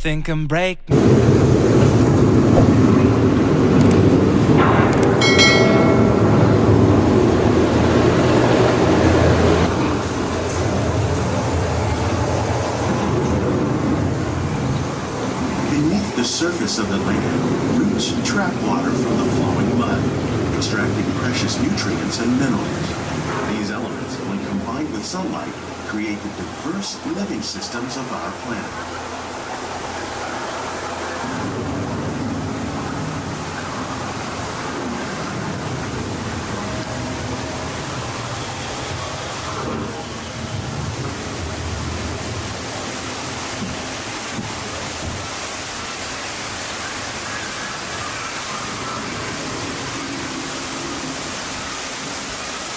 nothing can break me. Beneath the surface of the land, roots trap water from the flowing mud, extracting precious nutrients and minerals. These elements, when combined with sunlight, create the diverse living systems of our planet.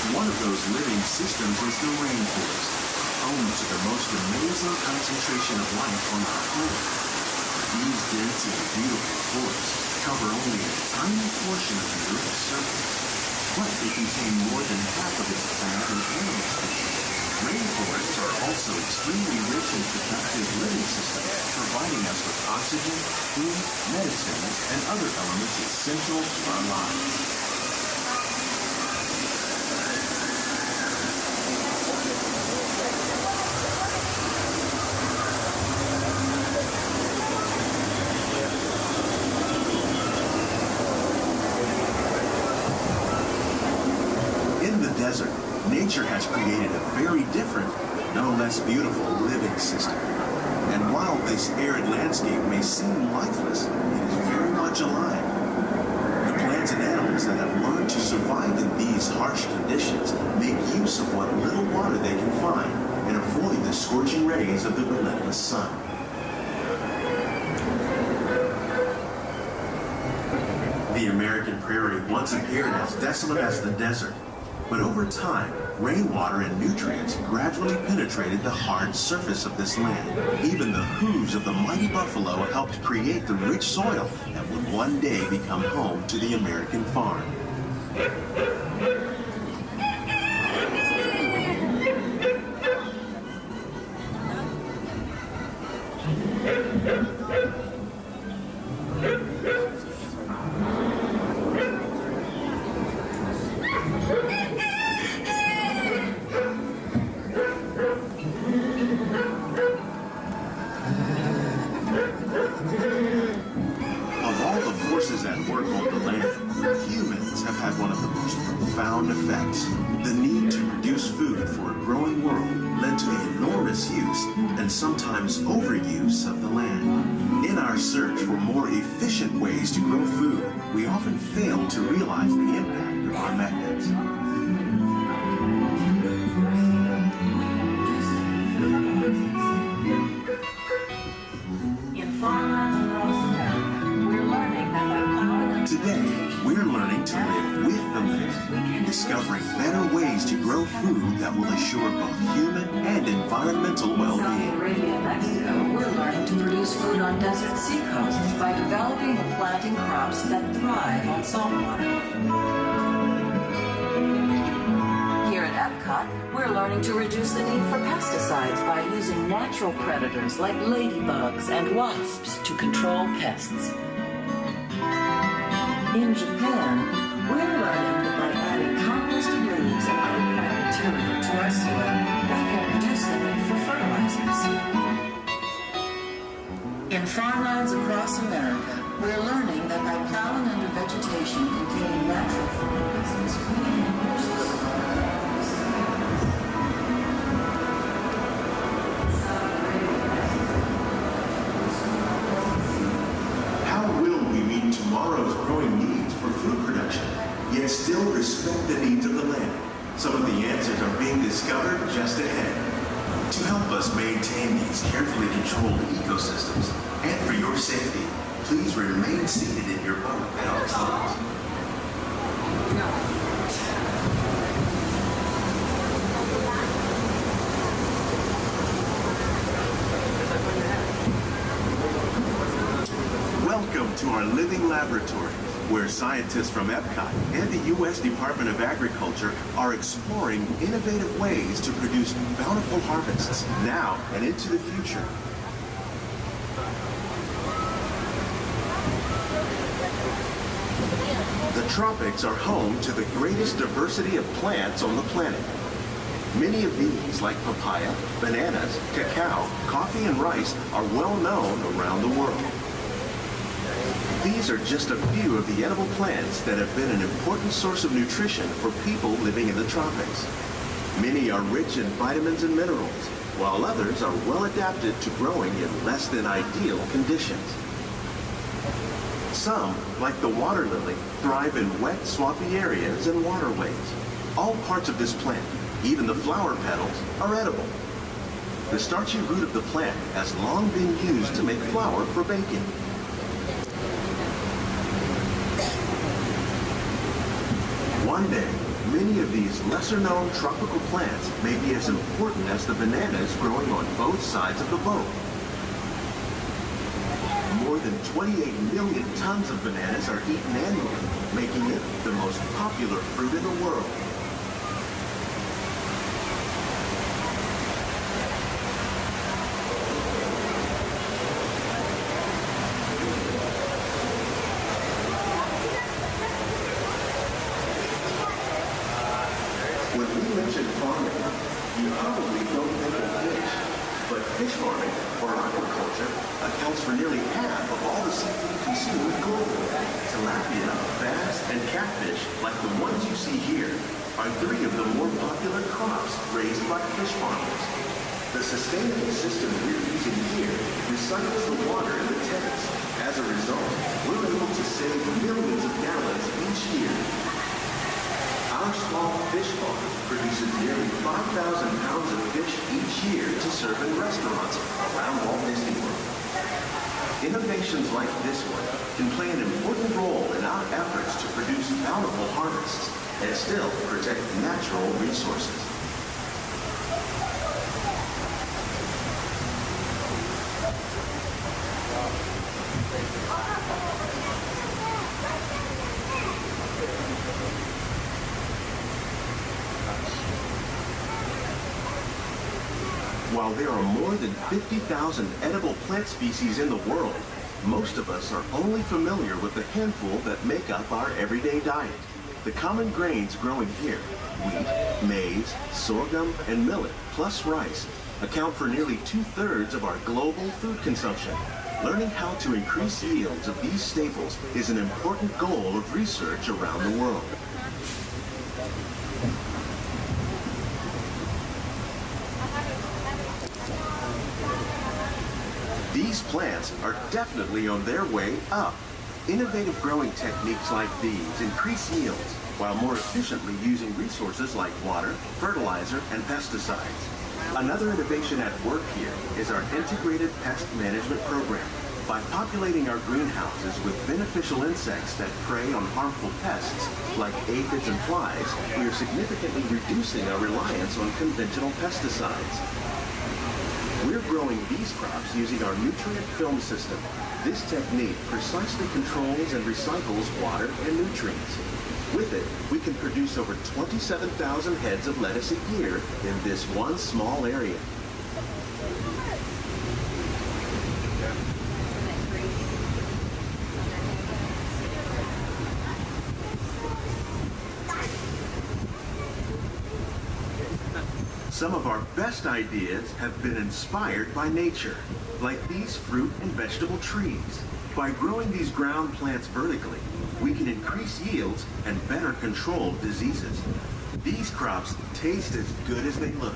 One of those living systems is the rainforest, home to the most amazing concentration of life on our planet. These dense and beautiful forests cover only a tiny portion of the Earth's surface, but they contain more than half of its plant and animal species. Rainforests are also extremely rich in productive living systems, providing us with oxygen, food, medicines, and other elements essential to our lives. Desert, nature has created a very different, no less beautiful living system. And while this arid landscape may seem lifeless, it is very much alive. The plants and animals that have learned to survive in these harsh conditions make use of what little water they can find and avoid the scorching rays of the relentless sun. The American prairie once appeared as desolate as the desert. But over time, rainwater and nutrients gradually penetrated the hard surface of this land. Even the hooves of the mighty buffalo helped create the rich soil that would one day become home to the American farm. At work on the land, humans have had one of the most profound effects. The need to produce food for a growing world led to the enormous use and sometimes overuse of the land. In our search for more efficient ways to grow food, we often fail to realize the impact of our methods. Today, we're learning to live with the land, discovering better ways to grow food that will assure both human and environmental well-being. In Saudi Arabia and Mexico, we're learning to produce food on desert seacoasts by developing and planting crops that thrive on saltwater. Here at Epcot, we're learning to reduce the need for pesticides by using natural predators like ladybugs and wasps to control pests. In Japan, we're learning that by adding composted leaves and other plant material to our soil, we can reduce the need for fertilizers. In farmlands across America, we're learning that by plowing under vegetation containing natural fertilizers, we can enrich the soil. Tomorrow's growing needs for food production, yet still respect the needs of the land. Some of the answers are being discovered just ahead. To help us maintain these carefully controlled ecosystems, and for your safety, please remain seated in your boat at all times. Welcome to our living laboratory, where scientists from Epcot and the U.S. Department of Agriculture are exploring innovative ways to produce bountiful harvests now and into the future. The tropics are home to the greatest diversity of plants on the planet. Many of these, like papaya, bananas, cacao, coffee, and rice, are well known around the world. These are just a few of the edible plants that have been an important source of nutrition for people living in the tropics. Many are rich in vitamins and minerals, while others are well adapted to growing in less than ideal conditions. Some, like the water lily, thrive in wet, swampy areas and waterways. All parts of this plant, even the flower petals, are edible. The starchy root of the plant has long been used to make flour for baking. One day, many of these lesser-known tropical plants may be as important as the bananas growing on both sides of the boat. More than 28 million tons of bananas are eaten annually, making it the most popular fruit in the world. When we mention farming, you probably don't think of fish, but fish farming, or aquaculture, accounts for nearly half of all the seafood consumed globally. Tilapia, bass, and catfish, like the ones you see here, are three of the more popular crops raised by fish farmers. The sustainable system we're using here recycles the water in the tanks. As a result, we're able to save millions of gallons each year. Our small fish farm produces nearly 5,000 pounds of fish each year to serve in restaurants around Walt Disney World. Innovations like this one can play an important role in our efforts to produce bountiful harvests and still protect natural resources. While there are more than 50,000 edible plant species in the world, most of us are only familiar with the handful that make up our everyday diet. The common grains growing here, wheat, maize, sorghum, and millet, plus rice, account for nearly 2/3 of our global food consumption. Learning how to increase yields of these staples is an important goal of research around the world. These plants are definitely on their way up. Innovative growing techniques like these increase yields while more efficiently using resources like water, fertilizer, and pesticides. Another innovation at work here is our integrated pest management program. By populating our greenhouses with beneficial insects that prey on harmful pests like aphids and flies, we are significantly reducing our reliance on conventional pesticides. We're growing these crops using our nutrient film system. This technique precisely controls and recycles water and nutrients. With it, we can produce over 27,000 heads of lettuce a year in this one small area. Some of our best ideas have been inspired by nature, like these fruit and vegetable trees. By growing these ground plants vertically, we can increase yields and better control diseases. These crops taste as good as they look.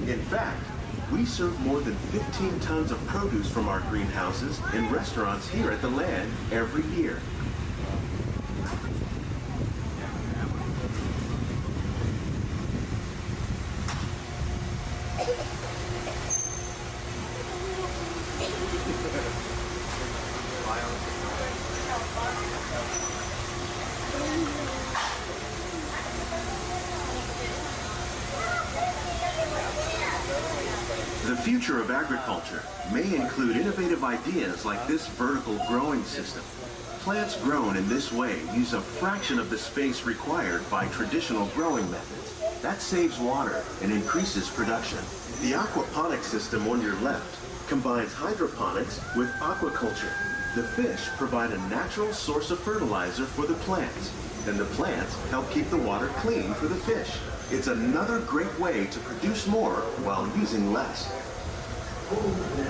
In fact, we serve more than 15 tons of produce from our greenhouses in restaurants here at the Land every year. The future of agriculture may include innovative ideas like this vertical growing system. Plants grown in this way use a fraction of the space required by traditional growing methods. That saves water and increases production. The aquaponics system on your left combines hydroponics with aquaculture. The fish provide a natural source of fertilizer for the plants, and the plants help keep the water clean for the fish. It's another great way to produce more while using less.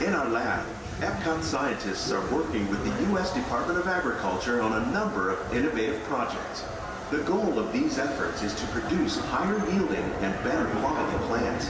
In our lab, Epcot scientists are working with the U.S. Department of Agriculture on a number of innovative projects. The goal of these efforts is to produce higher yielding and better quality plants.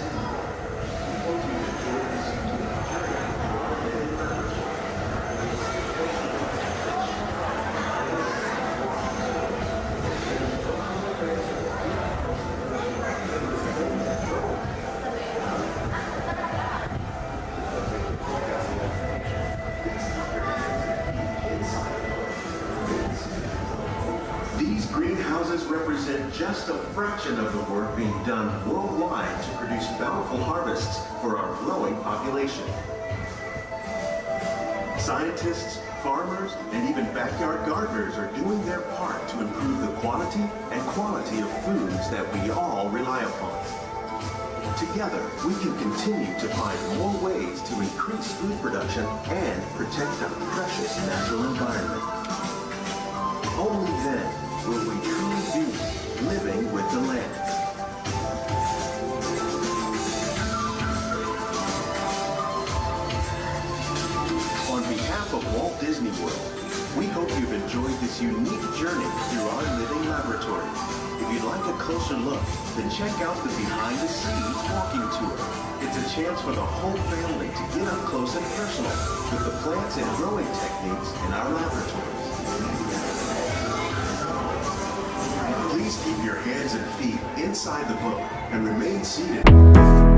These greenhouses represent just a fraction of the work being done worldwide to produce bountiful harvests for our growing population. Scientists, farmers, and even backyard gardeners are doing their part to improve the quantity and quality of foods that we all rely upon. Together, we can continue to find more ways to increase food production and protect our precious natural environment. Only then will we truly be living with the land. On behalf of Walt Disney World, we hope you've enjoyed this unique journey through our living laboratory. If you'd like a closer look, then check out the behind the scenes walking tour. It's a chance for the whole family to get up close and personal with the plants and growing techniques in our laboratories. Please keep your hands and feet inside the boat and remain seated.